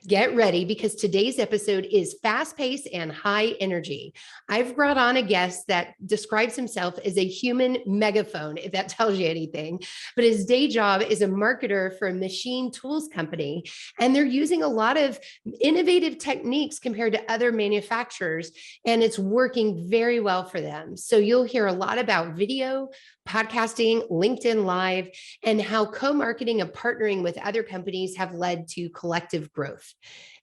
Get ready because today's episode is fast-paced and high energy. I've brought on a guest that describes himself as a human megaphone, if that tells you anything. But his day job is a marketer for a machine tools company, and they're using a lot of innovative techniques compared to other manufacturers, and it's working very well for them. So you'll hear a lot about video, podcasting, LinkedIn Live, and how co-marketing and partnering with other companies have led to collective growth.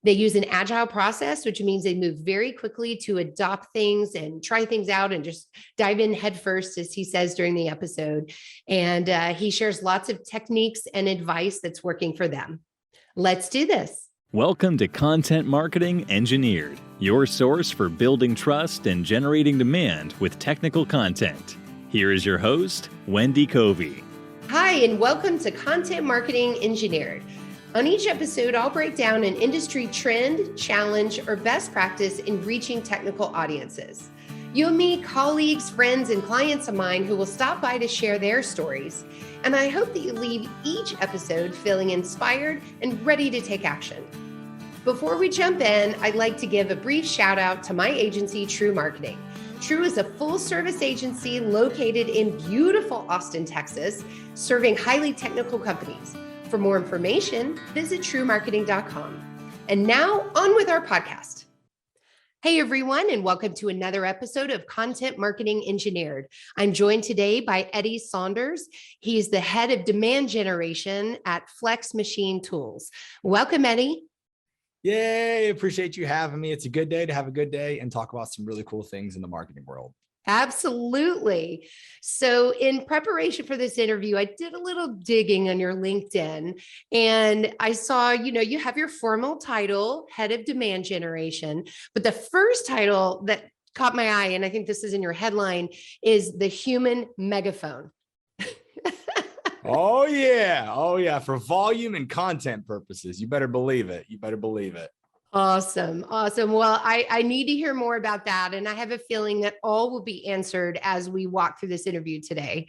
They use an agile process, which means they move very quickly to adopt things and try things out and just dive in headfirst, as he says during the episode. And he shares lots of techniques and advice that's working for them. Let's do this. Welcome to Content Marketing Engineered, your source for building trust and generating demand with technical content. Here is your host, Wendy Covey. Hi, and welcome to Content Marketing Engineered. On each episode, I'll break down an industry trend, challenge, or best practice in reaching technical audiences. You'll meet colleagues, friends, and clients of mine who will stop by to share their stories. And I hope that you leave each episode feeling inspired and ready to take action. Before we jump in, I'd like to give a brief shout out to my agency, True Marketing. True is a full-service agency located in beautiful Austin, Texas, serving highly technical companies. For more information, visit truemarketing.com. And now, on with our podcast. Hey, everyone, and welcome to another episode of Content Marketing Engineered. I'm joined today by Eddie Saunders. He's the head of demand generation at Flex Machine Tools. Welcome, Eddie. Yay, appreciate you having me. It's a good day to have a good day and talk about some really cool things in the marketing world. Absolutely. So in preparation for this interview, I did a little digging on your LinkedIn and I saw, you have your formal title, head of demand generation, but the first title that caught my eye, and I think this is in your headline, is the human megaphone. Oh yeah. For volume and content purposes. You better believe it. Awesome. Well, I need to hear more about that. And I have a feeling that all will be answered as we walk through this interview today.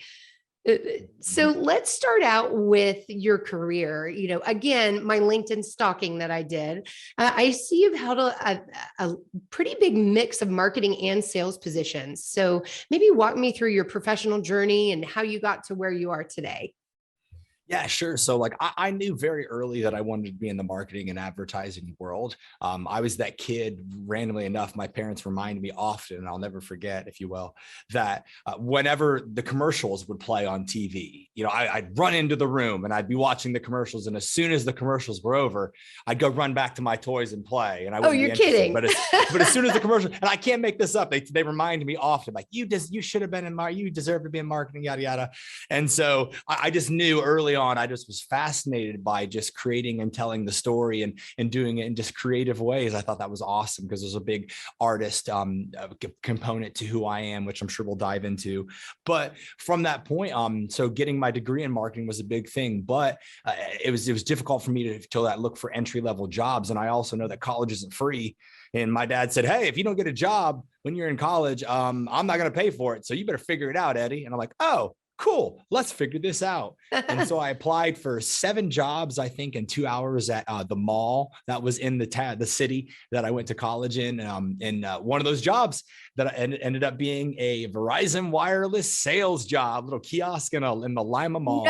So let's start out with your career. Again, my LinkedIn stalking that I did, I see you've held a pretty big mix of marketing and sales positions. So maybe walk me through your professional journey and how you got to where you are today. Yeah, sure. So I knew very early that I wanted to be in the marketing and advertising world. I was that kid, randomly enough, my parents remind me often, and I'll never forget, if you will, that whenever the commercials would play on TV, I'd run into the room and I'd be watching the commercials. And as soon as the commercials were over, I'd go run back to my toys and play. And I wouldn't you're kidding. But as soon as the commercial, and I can't make this up, they remind me often, like, you should have been in you deserve to be in marketing, yada, yada. And so I just knew early on, I just was fascinated by just creating and telling the story and doing it in just creative ways. I thought that was awesome because there's a big artist component to who I am, which I'm sure we'll dive into. But from that point, so getting my degree in marketing was a big thing, but it was difficult for me to look for entry-level jobs. And I also know that college isn't free. And my dad said, hey, if you don't get a job when you're in college, I'm not going to pay for it. So you better figure it out, Eddie. And I'm like, oh, cool, let's figure this out. And so I applied for 7 jobs, I think, in 2 hours at the mall that was in the city that I went to college in. And one of those jobs that ended up being a Verizon wireless sales job, little kiosk in the Lima Mall.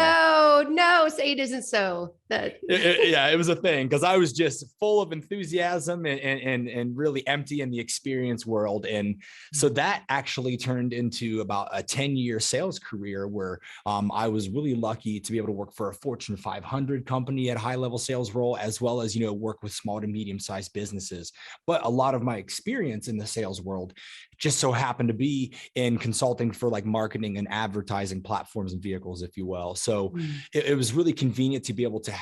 No, say it isn't so. It was a thing because I was just full of enthusiasm and really empty in the experience world. And so that actually turned into about a 10-year sales career where I was really lucky to be able to work for a Fortune 500 company at a high-level sales role, as well as, work with small to medium-sized businesses. But a lot of my experience in the sales world just so happened to be in consulting for marketing and advertising platforms and vehicles, if you will. So it was really convenient to be able to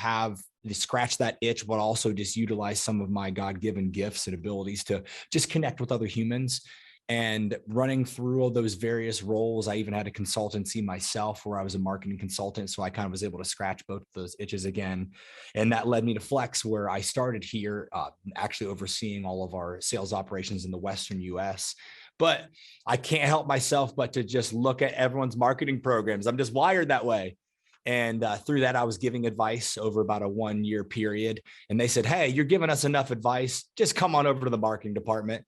scratch that itch, but also just utilize some of my God-given gifts and abilities to just connect with other humans. And running through all those various roles, I even had a consultancy myself where I was a marketing consultant. So I kind of was able to scratch both of those itches again. And that led me to Flex, where I started here, actually overseeing all of our sales operations in the Western US. But I can't help myself but to just look at everyone's marketing programs. I'm just wired that way. And through that, I was giving advice over about a 1 year period. And they said, hey, you're giving us enough advice. Just come on over to the marketing department.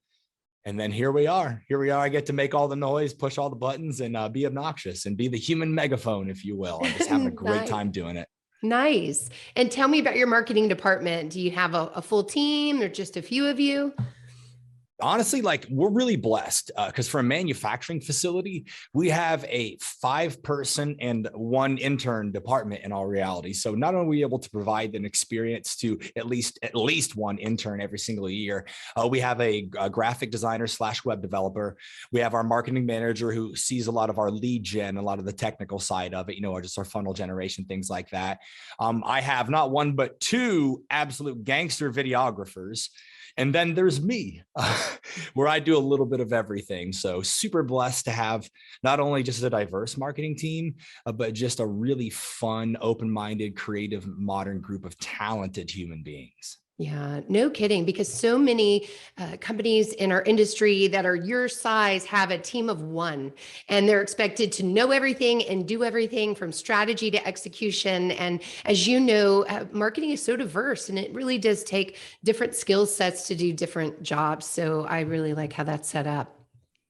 And then here we are. I get to make all the noise, push all the buttons, and be obnoxious and be the human megaphone, if you will. I'm just having a great time doing it. Nice. And tell me about your marketing department. Do you have a full team or just a few of you? Honestly, like we're really blessed because for a manufacturing facility, we have a 5-person and 1 intern department in all reality. So not only are we able to provide an experience to at least 1 intern every single year, we have a graphic designer / web developer. We have our marketing manager who sees a lot of our lead gen, a lot of the technical side of it, just our funnel generation, things like that. I have not 1, but 2 absolute gangster videographers. And then there's me, where I do a little bit of everything. So super blessed to have not only just a diverse marketing team, but just a really fun, open-minded, creative, modern group of talented human beings. Yeah, no kidding, because so many companies in our industry that are your size have a team of 1, and they're expected to know everything and do everything from strategy to execution. And as you know, marketing is so diverse, and it really does take different skill sets to do different jobs. So I really like how that's set up.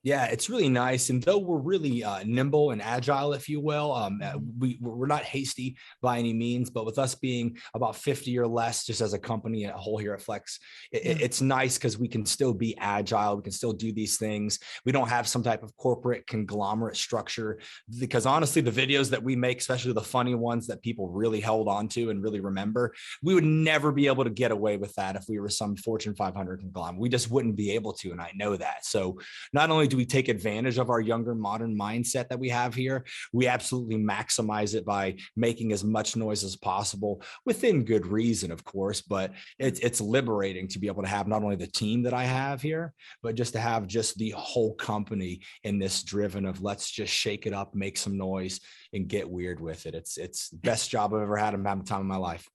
Yeah, it's really nice. And though we're really nimble and agile, if you will, we're not hasty by any means, but with us being about 50 or less, just as a company, a whole here at Flex, it's nice because we can still be agile. We can still do these things. We don't have some type of corporate conglomerate structure, because honestly, the videos that we make, especially the funny ones that people really held on to and really remember, we would never be able to get away with that if we were some Fortune 500 conglomerate. We just wouldn't be able to. And I know that. So not only do we take advantage of our younger modern mindset that we have here, we absolutely maximize it by making as much noise as possible within good reason, of course. But it's liberating to be able to have not only the team that I have here, but just to have just the whole company in this driven of let's just shake it up, make some noise, and get weird with it. It's the best job I've ever had. I'm having the time of my life.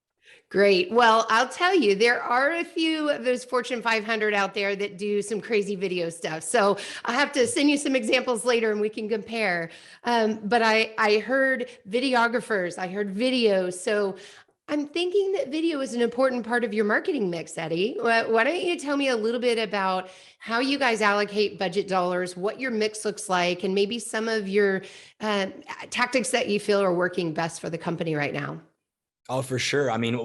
Great. Well, I'll tell you, there are a few of those Fortune 500 out there that do some crazy video stuff. So I'll have to send you some examples later and we can compare. But I heard videographers, I heard video. So I'm thinking that video is an important part of your marketing mix, Eddie. Why don't you tell me a little bit about how you guys allocate budget dollars, what your mix looks like, and maybe some of your tactics that you feel are working best for the company right now? Oh, for sure. I mean,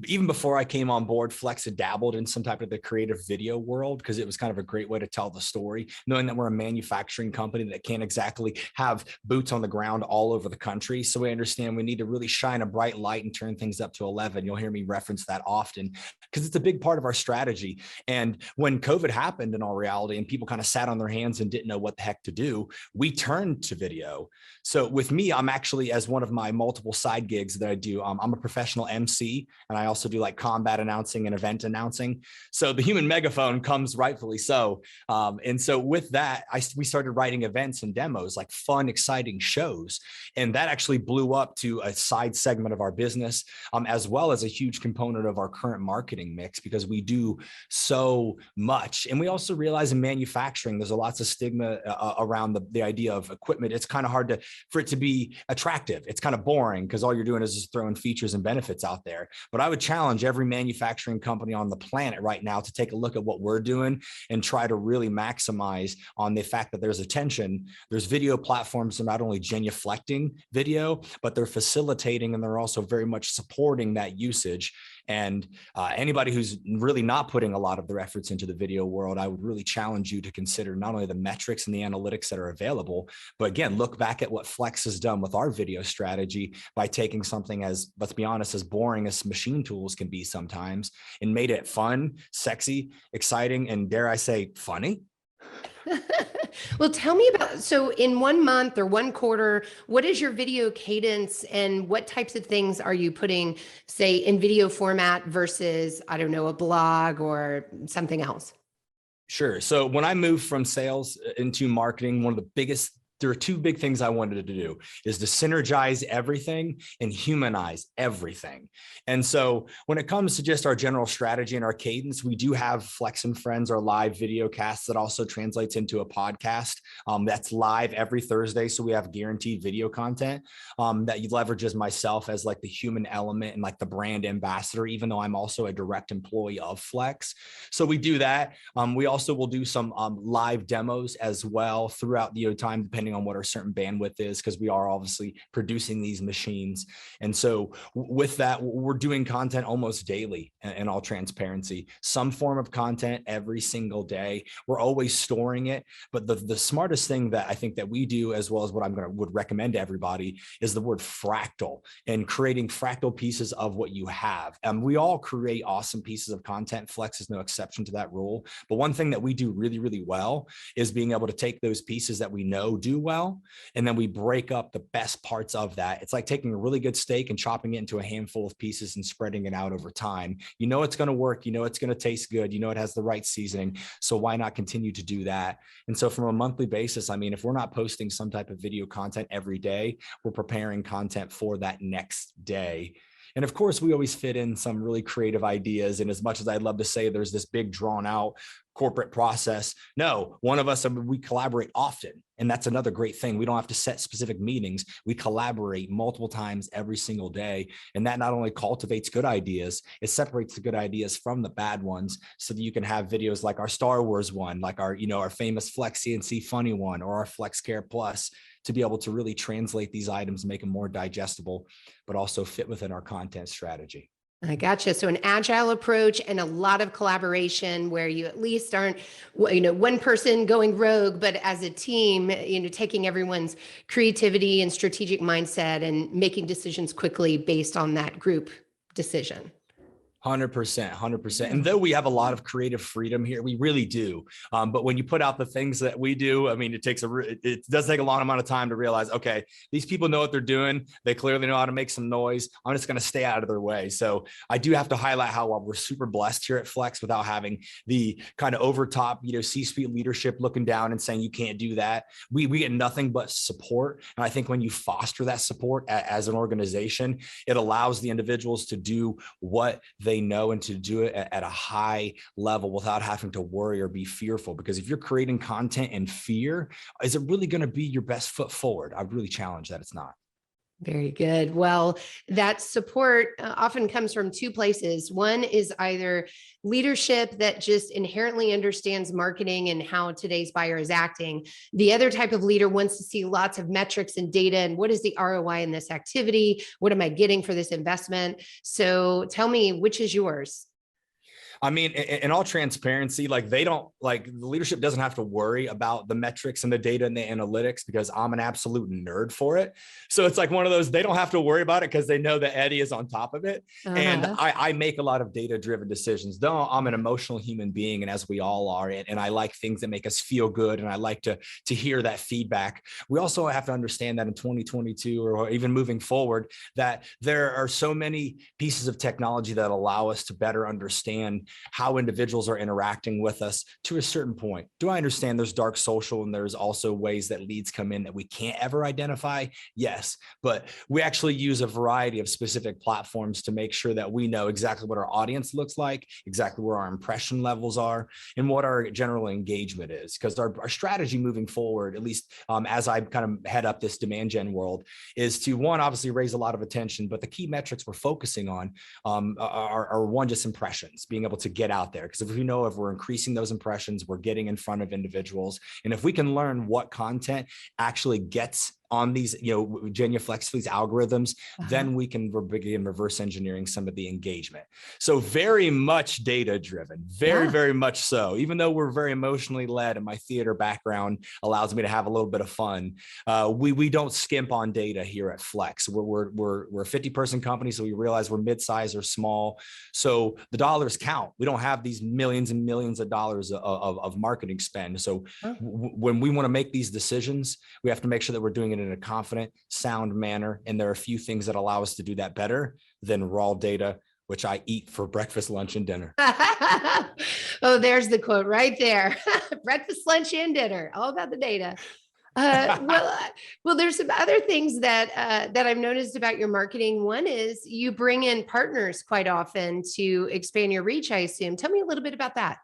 even before I came on board, Flex had dabbled in some type of the creative video world because it was kind of a great way to tell the story, knowing that we're a manufacturing company that can't exactly have boots on the ground all over the country. So we understand we need to really shine a bright light and turn things up to 11. You'll hear me reference that often because it's a big part of our strategy. And when COVID happened in all reality and people kind of sat on their hands and didn't know what the heck to do, we turned to video. So with me, I'm actually, as one of my multiple side gigs that I do, I'm a professional MC, and I also do like combat announcing and event announcing. So the human megaphone comes rightfully so. And so with that, we started writing events and demos, like fun, exciting shows. And that actually blew up to a side segment of our business, as well as a huge component of our current marketing mix, because we do so much. And we also realize in manufacturing, there's a lots of stigma around the idea of equipment. It's kind of hard for it to be attractive. It's kind of boring because all you're doing is just throwing features and benefits out there. But I would challenge every manufacturing company on the planet right now to take a look at what we're doing and try to really maximize on the fact that there's attention. There's video platforms that are not only genuflecting video, but they're facilitating and they're also very much supporting that usage. And anybody who's really not putting a lot of their efforts into the video world, I would really challenge you to consider not only the metrics and the analytics that are available, but again, look back at what Flex has done with our video strategy by taking something as, let's be honest, as boring as machine tools can be sometimes, and made it fun, sexy, exciting, and dare I say, funny. Well, tell me about, so in 1 month or 1 quarter, what is your video cadence and what types of things are you putting, say, in video format versus, I don't know, a blog or something else? Sure. So when I moved from sales into marketing, one of the biggest there are two big things I wanted to do, is to synergize everything and humanize everything. And so when it comes to just our general strategy and our cadence, we do have Flex and Friends, our live video cast that also translates into a podcast that's live every Thursday. So we have guaranteed video content that leverages myself as like the human element and like the brand ambassador, even though I'm also a direct employee of Flex. So we do that. We also will do some live demos as well throughout the time, depending on what our certain bandwidth is, because we are obviously producing these machines. And so with that, we're doing content almost daily in all transparency, some form of content every single day. We're always storing it. But the smartest thing that I think that we do, as well as what would recommend to everybody, is the word fractal, and creating fractal pieces of what you have. We all create awesome pieces of content. Flex is no exception to that rule. But one thing that we do really, really well is being able to take those pieces that we know do well, and then we break up the best parts of that. It's like taking a really good steak and chopping it into a handful of pieces and spreading it out over time. You know it's going to work. You know it's going to taste good. You know it has the right seasoning. So why not continue to do that? And so from a monthly basis, I mean, if we're not posting some type of video content every day, we're preparing content for that next day. And of course, we always fit in some really creative ideas. And as much as I'd love to say there's this big drawn out corporate process, no, one of us, we collaborate often. And that's another great thing. We don't have to set specific meetings. We collaborate multiple times every single day. And that not only cultivates good ideas, it separates the good ideas from the bad ones, so that you can have videos like our Star Wars one, like our famous Flex CNC Funny one, or our Flex Care Plus, to be able to really translate these items, make them more digestible, but also fit within our content strategy. I gotcha. So an agile approach and a lot of collaboration, where you at least aren't, one person going rogue, but as a team, taking everyone's creativity and strategic mindset and making decisions quickly based on that group decision. 100%. And though we have a lot of creative freedom here, we really do. But when you put out the things that we do, I mean, it does take a long amount of time to realize, okay, these people know what they're doing. They clearly know how to make some noise. I'm just going to stay out of their way. So I do have to highlight how we're super blessed here at Flex without having the kind of overtop, C-suite leadership looking down and saying, you can't do that. We get nothing but support. And I think when you foster that support as an organization, it allows the individuals to do what they know and to do it at a high level without having to worry or be fearful. Because if you're creating content in fear, is it really going to be your best foot forward? I really challenge that it's not. Very good. Well, that support often comes from two places. One is either leadership that just inherently understands marketing and how today's buyer is acting. The other type of leader wants to see lots of metrics and data, and what is the ROI in this activity? What am I getting for this investment? So tell me, which is yours? I mean, in all transparency, the leadership doesn't have to worry about the metrics and the data and the analytics, because I'm an absolute nerd for it. So it's like one of those, they don't have to worry about it because they know that Eddie is on top of it. And I make a lot of data-driven decisions, though I'm an emotional human being, and as we all are, and I like things that make us feel good, and I like to hear that feedback. We also have to understand that in 2022, or even moving forward, that there are so many pieces of technology that allow us to better understand how individuals are interacting with us to a certain point. Do I understand there's dark social and there's also ways that leads come in that we can't ever identify? Yes, but we actually use a variety of specific platforms to make sure that we know exactly what our audience looks like, exactly where our impression levels are, and what our general engagement is. Because our strategy moving forward, at least as I kind of head up this demand gen world, is to, one, obviously raise a lot of attention, but the key metrics we're focusing on are one, just impressions, being able to get out there. Because if we're increasing those impressions, we're getting in front of individuals. And if we can learn what content actually gets on these, genuflexly's algorithms, then we can begin reverse engineering some of the engagement. So very much data driven, very much so. Even though we're very emotionally led, and my theater background allows me to have a little bit of fun, we don't skimp on data here at Flex. We're a 50-person company, so we realize we're mid-size or small. So the dollars count. We don't have these millions and millions of dollars of marketing spend. So when we want to make these decisions, we have to make sure that we're doing it in a confident, sound manner. And there are a few things that allow us to do that better than raw data, which I eat for breakfast, lunch, and dinner. Oh, there's the quote right there. Breakfast, lunch, and dinner. All about the data. Uh, well, uh, well, there's some other things that I've noticed about your marketing. One is you bring in partners quite often to expand your reach, I assume. Tell me a little bit about that.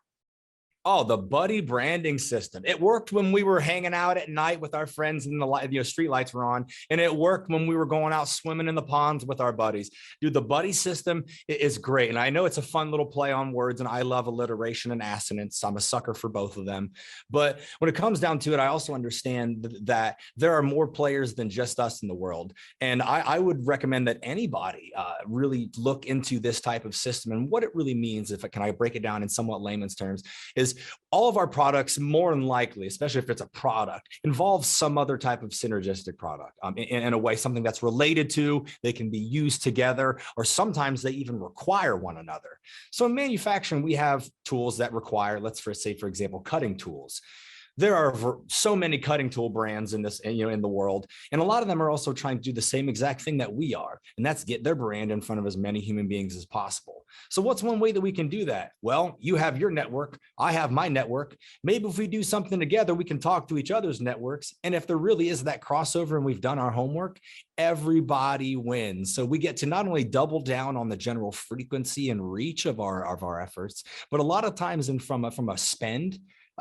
Oh, the buddy branding system. It worked when we were hanging out at night with our friends and the light, street lights were on. And it worked when we were going out swimming in the ponds with our buddies. Dude, the buddy system is great. And I know it's a fun little play on words, and I love alliteration and assonance. I'm a sucker for both of them. But when it comes down to it, I also understand that there are more players than just us in the world. And I would recommend that anybody really look into this type of system. And what it really means, can I break it down in somewhat layman's terms, is all of our products, more than likely, especially if it's a product, involves some other type of synergistic product in a way, something that's related to, they can be used together, or sometimes they even require one another. So in manufacturing, we have tools that require, say, for example, cutting tools. There are so many cutting tool brands in the world, and a lot of them are also trying to do the same exact thing that we are, and that's get their brand in front of as many human beings as possible. So what's one way that we can do that? Well, you have your network, I have my network. Maybe if we do something together, we can talk to each other's networks, and if there really is that crossover and we've done our homework, everybody wins. So we get to not only double down on the general frequency and reach of our efforts, but a lot of times from a spend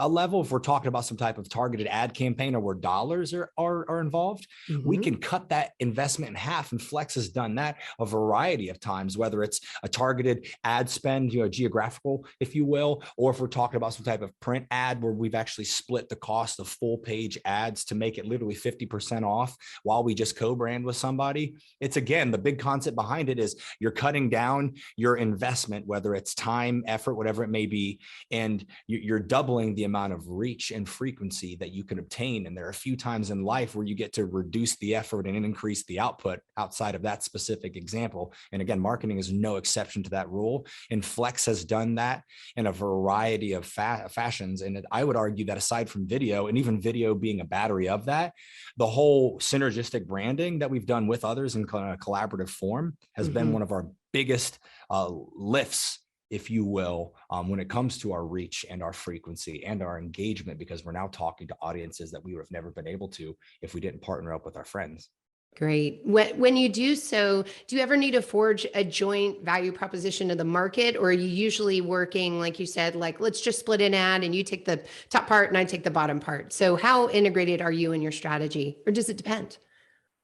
level, if we're talking about some type of targeted ad campaign or where dollars are involved, we can cut that investment in half. And Flex has done that a variety of times, whether it's a targeted ad spend, geographical, if you will, or if we're talking about some type of print ad where we've actually split the cost of full page ads to make it literally 50% off while we just co-brand with somebody. It's, again, the big concept behind it is you're cutting down your investment, whether it's time, effort, whatever it may be, and you're doubling the amount of reach and frequency that you can obtain. And there are a few times in life where you get to reduce the effort and increase the output outside of that specific example. And again, marketing is no exception to that rule. And Flex has done that in a variety of fashions. And I would argue that aside from video, and even video being a battery of that, the whole synergistic branding that we've done with others in a collaborative form has been one of our biggest lifts, if you will, when it comes to our reach and our frequency and our engagement, because we're now talking to audiences that we would have never been able to if we didn't partner up with our friends. Great. When you do so, do you ever need to forge a joint value proposition to the market, or are you usually working, like you said, like, let's just split an ad and you take the top part and I take the bottom part? So how integrated are you in your strategy, or does it depend?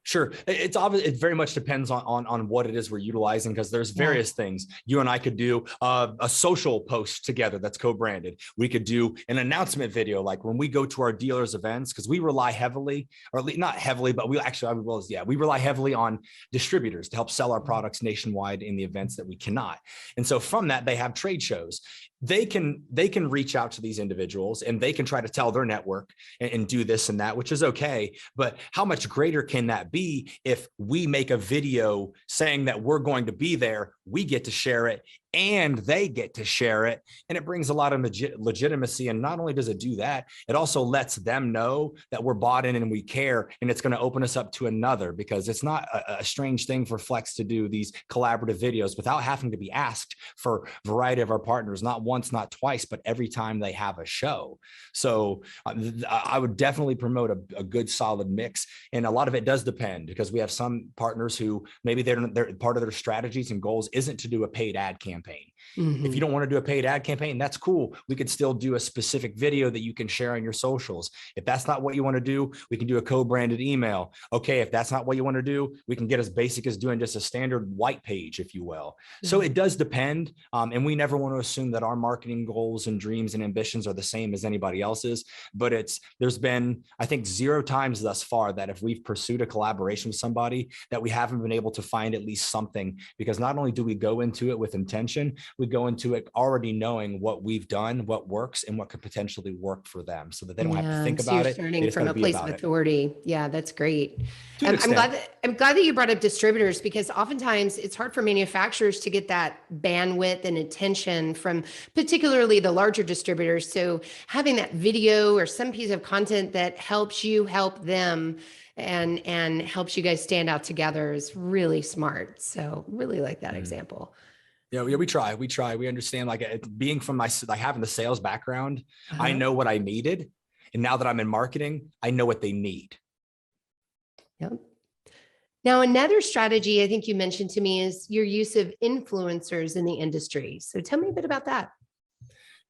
Sure. It's obvious. It very much depends on what it is we're utilizing, because there's various things. You and I could do a social post together that's co-branded. We could do an announcement video, like when we go to our dealers' events, because we rely heavily, or at least not heavily, but we rely heavily on distributors to help sell our products nationwide in the events that we cannot. And so from that, they have trade shows. They can reach out to these individuals and they can try to tell their network and do this and that, which is okay. But how much greater can that be if we make a video saying that we're going to be there, we get to share it, and they get to share it, and it brings a lot of legitimacy. And not only does it do that, it also lets them know that we're bought in and we care, and it's going to open us up to another, because it's not a strange thing for Flex to do these collaborative videos without having to be asked for a variety of our partners, not once, not twice, but every time they have a show. So I would definitely promote a good solid mix. And a lot of it does depend, because we have some partners who maybe they're part of their strategies and goals isn't to do a paid ad campaign. If you don't want to do a paid ad campaign, that's cool. We could still do a specific video that you can share on your socials. If that's not what you want to do, we can do a co-branded email. Okay, if that's not what you want to do, we can get as basic as doing just a standard white page, if you will. So it does depend. And we never want to assume that our marketing goals and dreams and ambitions are the same as anybody else's. But there's been, I think, 0 times thus far that if we've pursued a collaboration with somebody that we haven't been able to find at least something, because not only do we go into it with intention, we go into it already knowing what we've done, what works, and what could potentially work for them, so that they don't have to think about it. Starting from a place of authority. Yeah, that's great. I'm glad that you brought up distributors, because oftentimes it's hard for manufacturers to get that bandwidth and attention from particularly the larger distributors. So having that video or some piece of content that helps you help them and helps you guys stand out together is really smart. So really like that example. Yeah, we try. We understand, like, being from having the sales background, I know what I needed. And now that I'm in marketing, I know what they need. Yep. Now, another strategy I think you mentioned to me is your use of influencers in the industry. So tell me a bit about that.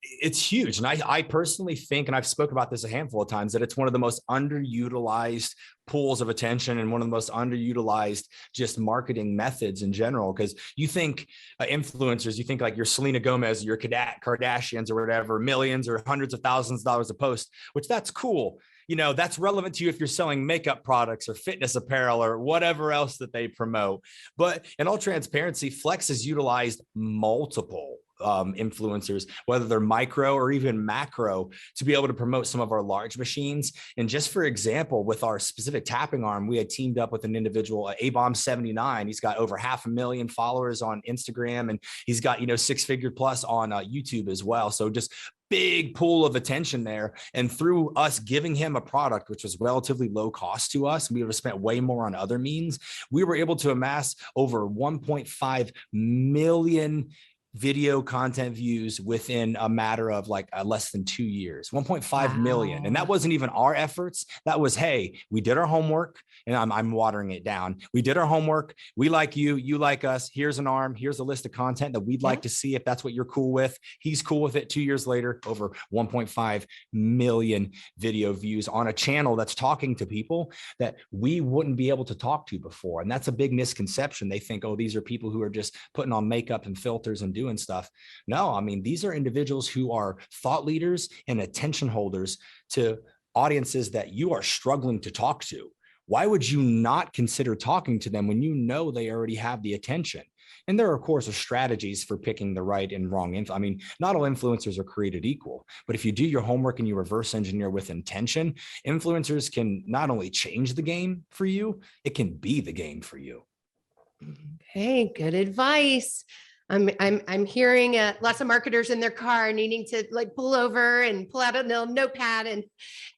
It's huge. And I personally think, and I've spoke about this a handful of times, that it's one of the most underutilized pools of attention and one of the most underutilized just marketing methods in general. Because you think influencers, you think like your Selena Gomez, your Kardashians or whatever, millions or hundreds of thousands of dollars a post, which that's cool. That's relevant to you if you're selling makeup products or fitness apparel or whatever else that they promote. But in all transparency, Flex has utilized multiple influencers, whether they're micro or even macro, to be able to promote some of our large machines. And just for example, with our specific tapping arm, we had teamed up with an individual, A-Bomb79. He's got over 500,000 followers on Instagram, and he's got, 6-figure plus on YouTube as well. So just big pool of attention there. And through us giving him a product, which was relatively low cost to us, we would have spent way more on other means. We were able to amass over 1.5 million video content views within a matter of like less than 2 years, 1.5 million. And that wasn't even our efforts. That was, hey, we did our homework, and I'm watering it down. We did our homework. We like you, you like us. Here's an arm. Here's a list of content that we'd like to see if that's what you're cool with. He's cool with it. 2 years later, over 1.5 million video views on a channel that's talking to people that we wouldn't be able to talk to before. And that's a big misconception. They think, oh, these are people who are just putting on makeup and filters and doing stuff. No, I mean, these are individuals who are thought leaders and attention holders to audiences that you are struggling to talk to. Why would you not consider talking to them when you know they already have the attention? And there are, of course, strategies for picking the right and wrong info. I mean, not all influencers are created equal, but if you do your homework and you reverse engineer with intention, influencers can not only change the game for you, it can be the game for you. Okay, good advice. I'm hearing lots of marketers in their car needing to like pull over and pull out a notepad and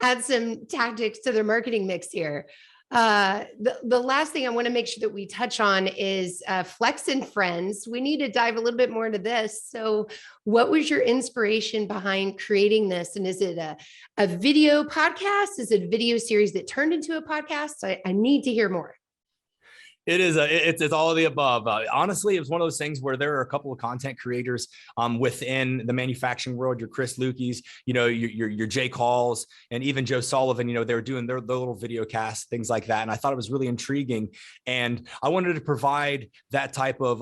add some tactics to their marketing mix here. The last thing I want to make sure that we touch on is Flex and Friends. We need to dive a little bit more into this. So what was your inspiration behind creating this? And is it a video podcast? Is it a video series that turned into a podcast? I need to hear more. It is it's all of the above. Honestly, it was one of those things where there are a couple of content creators within the manufacturing world. Your Chris Lukey's, your Jay Calls, and even Joe Sullivan. They were doing their little video casts, things like that. And I thought it was really intriguing. And I wanted to provide that type of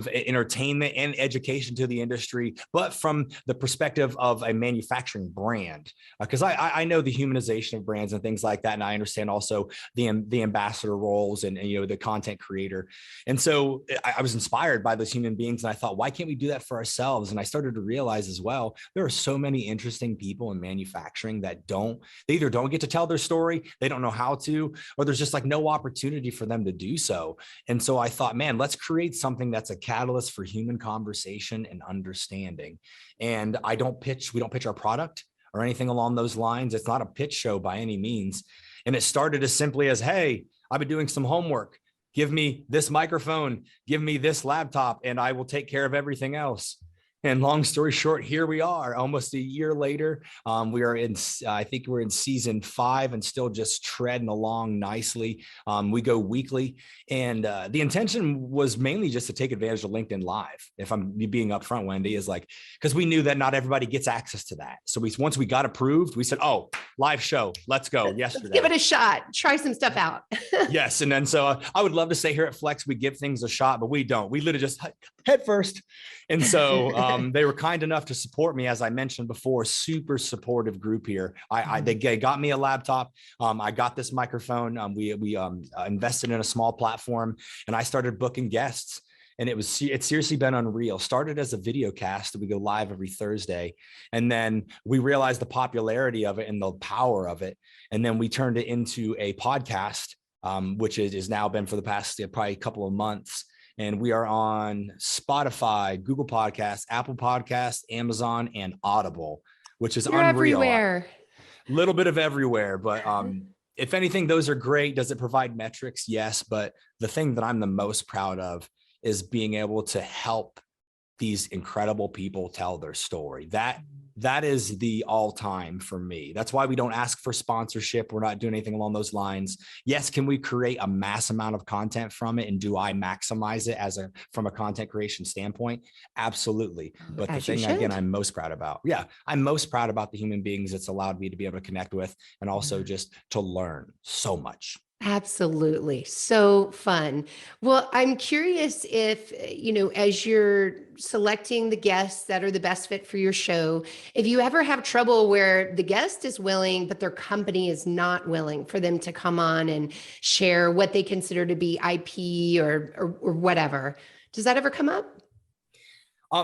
entertainment and education to the industry, but from the perspective of a manufacturing brand, because I know the humanization of brands and things like that, and I understand also the ambassador roles and the content creator. And so I was inspired by those human beings. And I thought, why can't we do that for ourselves? And I started to realize as well, there are so many interesting people in manufacturing that they either don't get to tell their story, they don't know how to, or there's just like no opportunity for them to do so. And so I thought, man, let's create something that's a catalyst for human conversation and understanding. And we don't pitch our product or anything along those lines. It's not a pitch show by any means. And it started as simply as, hey, I've been doing some homework. Give me this microphone, give me this laptop, and I will take care of everything else. And long story short, here we are almost a year later. We are I think we're in season 5 and still just treading along nicely. We go weekly. And the intention was mainly just to take advantage of LinkedIn Live. If I'm being upfront, Wendy, is like, because we knew that not everybody gets access to that. So once we got approved, we said, oh, live show, let's go. Yesterday. Let's give it a shot. Try some stuff out. Yes. And then so I would love to say here at Flex, we give things a shot, but we don't. We literally just head first. And so they were kind enough to support me, as I mentioned before, super supportive group here. They got me a laptop. I got this microphone. We invested in a small platform, and I started booking guests. And it's seriously been unreal. Started as a video cast that we go live every Thursday. And then we realized the popularity of it and the power of it. And then we turned it into a podcast, which is now been for the past probably a couple of months. And we are on Spotify, Google Podcasts, Apple Podcasts, Amazon, and Audible, which is unreal. Everywhere. A little bit of everywhere. But if anything, those are great. Does it provide metrics? Yes. But the thing that I'm the most proud of is being able to help these incredible people tell their story. That is the all time for me. That's why we don't ask for sponsorship. We're not doing anything along those lines. Yes. Can we create a mass amount of content from it? And do I maximize it from a content creation standpoint? Absolutely. But the thing, again, I'm most proud about. Yeah. I'm most proud about the human beings it's allowed me to be able to connect with, and also just to learn so much. Absolutely. So fun. Well, I'm curious if, as you're selecting the guests that are the best fit for your show, if you ever have trouble where the guest is willing, but their company is not willing for them to come on and share what they consider to be IP or whatever. Does that ever come up?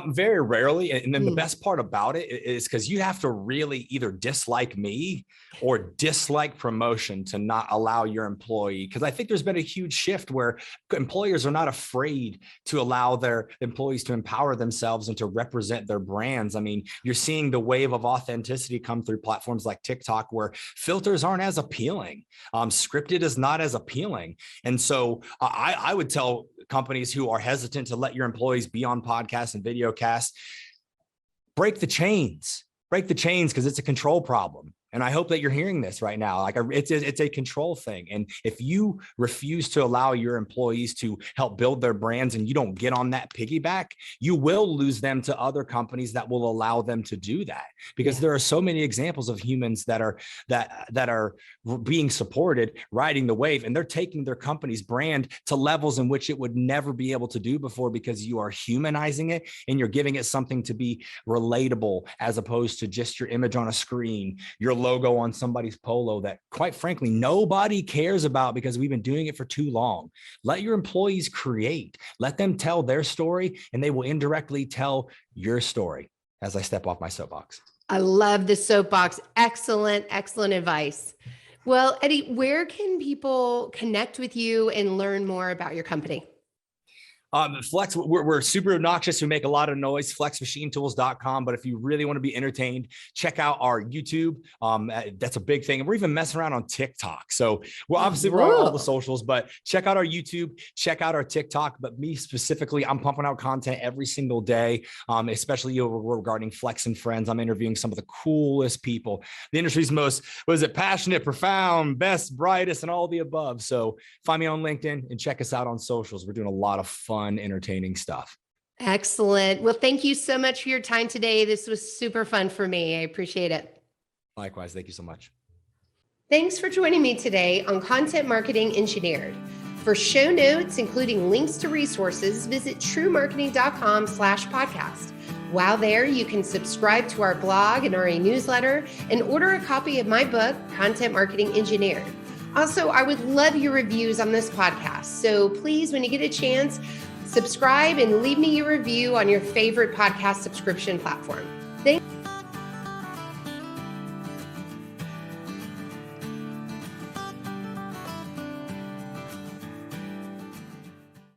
Very rarely. And then the best part about it is because you have to really either dislike me or dislike promotion to not allow your employee. Because I think there's been a huge shift where employers are not afraid to allow their employees to empower themselves and to represent their brands. I mean, you're seeing the wave of authenticity come through platforms like TikTok, where filters aren't as appealing. Scripted is not as appealing. And so I would tell companies who are hesitant to let your employees be on podcasts and video casts, break the chains because it's a control problem. And I hope that you're hearing this right now. Like it's a control thing. And if you refuse to allow your employees to help build their brands and you don't get on that piggyback, you will lose them to other companies that will allow them to do that. Because there are so many examples of humans that are being supported, riding the wave, and they're taking their company's brand to levels in which it would never be able to do before, because you are humanizing it and you're giving it something to be relatable, as opposed to just your image on a screen, your logo on somebody's polo that, quite frankly, nobody cares about because we've been doing it for too long. Let your employees create, let them tell their story, and they will indirectly tell your story. As I step off my soapbox. I love the soapbox. Excellent, excellent advice. Well, Eddie, where can people connect with you and learn more about your company? Flex, we're super obnoxious. We make a lot of noise, flexmachinetools.com. But if you really want to be entertained, check out our YouTube. That's a big thing. And we're even messing around on TikTok. So we're on all the socials, but check out our YouTube, check out our TikTok. But me specifically, I'm pumping out content every single day, especially regarding Flex and Friends. I'm interviewing some of the coolest people, the industry's most, passionate, profound, best, brightest, and all the above. So find me on LinkedIn and check us out on socials. We're doing a lot of fun, entertaining stuff. Excellent. Well, thank you so much for your time today. This was super fun for me. I appreciate it. Likewise. Thank you so much. Thanks for joining me today on Content Marketing Engineered. For show notes, including links to resources, visit truemarketing.com/podcast. While there, you can subscribe to our blog and our newsletter and order a copy of my book, Content Marketing Engineered. Also, I would love your reviews on this podcast. So please, when you get a chance, subscribe and leave me your review on your favorite podcast subscription platform.